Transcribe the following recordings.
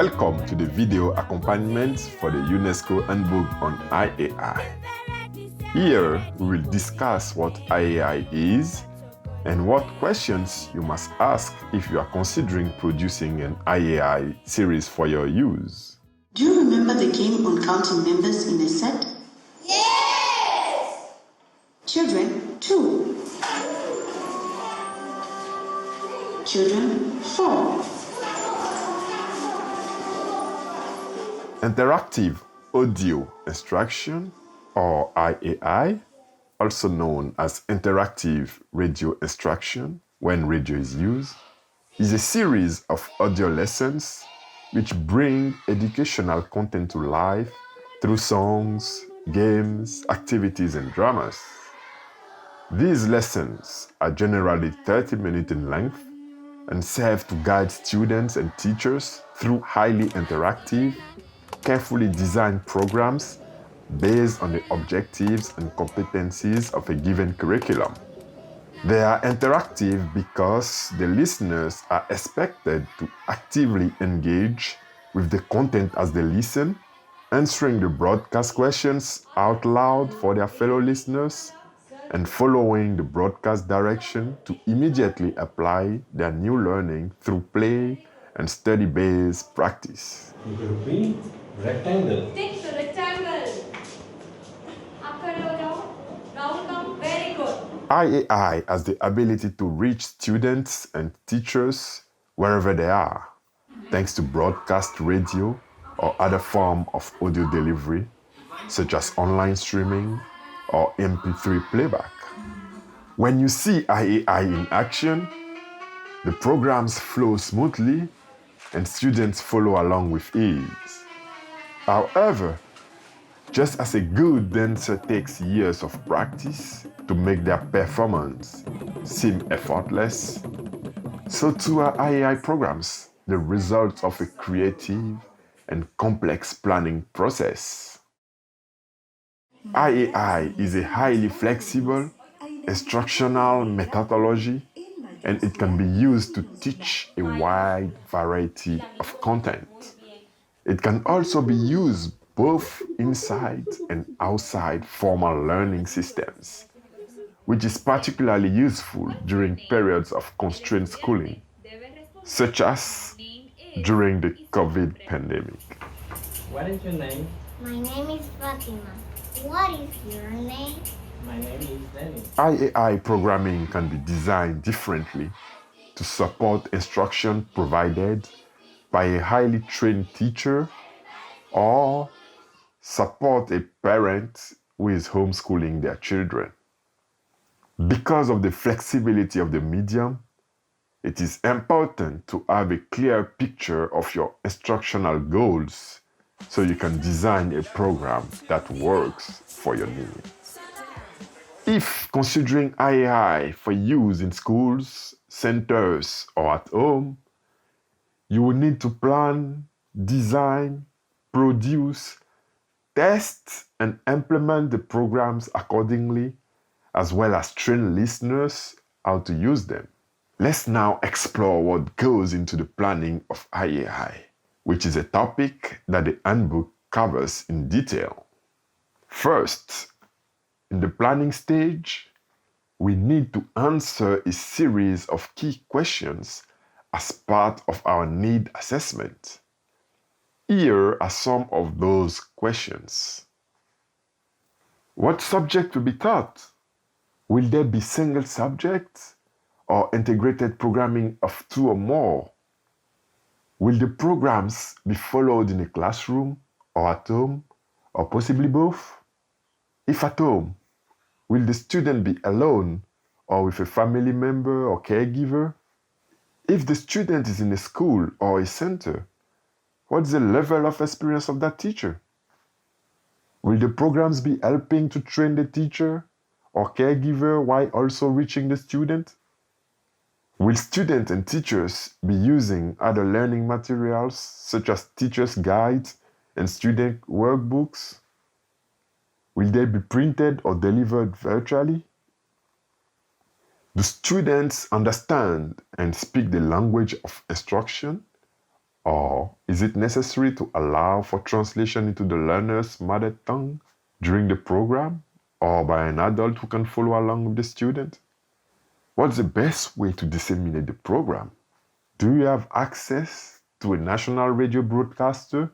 Welcome to the video accompaniment for the UNESCO Handbook on IAI. Here, we will discuss what IAI is and what questions you must ask if you are considering producing an IAI series for your use. Do you remember the game on counting members in a set? Yes! Children, 2. Children, 4. Interactive audio instruction, or IAI, also known as interactive radio instruction when radio is used, is a series of audio lessons which bring educational content to life through songs, games, activities, and dramas. These lessons are generally 30 minutes in length and serve to guide students and teachers through highly interactive, carefully designed programs based on the objectives and competencies of a given curriculum. They are interactive because the listeners are expected to actively engage with the content as they listen, answering the broadcast questions out loud for their fellow listeners, and following the broadcast direction to immediately apply their new learning through play and study-based practice. Repeat rectangle. Stick to rectangle. Up and down, very good. IAI has the ability to reach students and teachers wherever they are, thanks to broadcast radio or other form of audio delivery, such as online streaming or MP3 playback. When you see IAI in action, the programs flow smoothly and students follow along with ease. However, just as a good dancer takes years of practice to make their performance seem effortless, so too are IAI programs the result of a creative and complex planning process. IAI is a highly flexible instructional methodology, and it can be used to teach a wide variety of content. It can also be used both inside and outside formal learning systems, which is particularly useful during periods of constrained schooling, such as during the COVID pandemic. What is your name? My name is Fatima. What is your name? My name is Dennis. IAI programming can be designed differently to support instruction provided by a highly trained teacher or support a parent who is homeschooling their children. Because of the flexibility of the medium, it is important to have a clear picture of your instructional goals so you can design a program that works for your needs. If considering IAI for use in schools, centers, or at home, you will need to plan, design, produce, test, and implement the programs accordingly, as well as train listeners how to use them. Let's now explore what goes into the planning of IAI, which is a topic that the handbook covers in detail. First, in the planning stage, we need to answer a series of key questions as part of our need assessment. Here are some of those questions. What subject will be taught? Will there be single subjects or integrated programming of 2 or more? Will the programs be followed in a classroom or at home, or possibly both? If at home, will the student be alone or with a family member or caregiver? If the student is in a school or a center, what's the level of experience of that teacher? Will the programs be helping to train the teacher or caregiver while also reaching the student? Will students and teachers be using other learning materials such as teachers' guides and student workbooks? Will they be printed or delivered virtually? Do students understand and speak the language of instruction, Or is it necessary to allow for translation into the learner's mother tongue during the program or by an adult who can follow along with the student? What's the best way to disseminate the program? Do you have access to a national radio broadcaster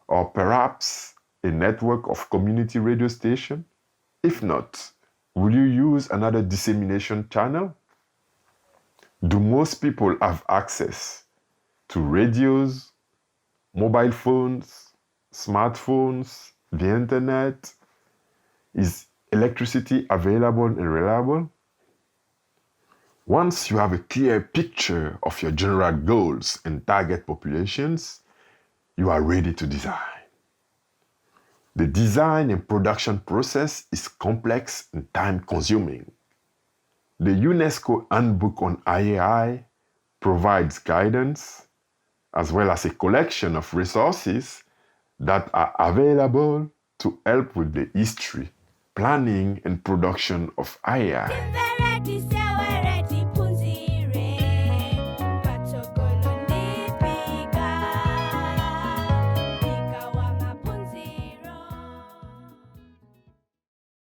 or perhaps a network of community radio stations? If not, will you use another dissemination channel? Do most people have access to radios, mobile phones, smartphones, the internet? Is electricity available and reliable? Once you have a clear picture of your general goals and target populations, you are ready to design. The design and production process is complex and time-consuming. The UNESCO Handbook on IAI provides guidance as well as a collection of resources that are available to help with the history, planning, and production of IAI.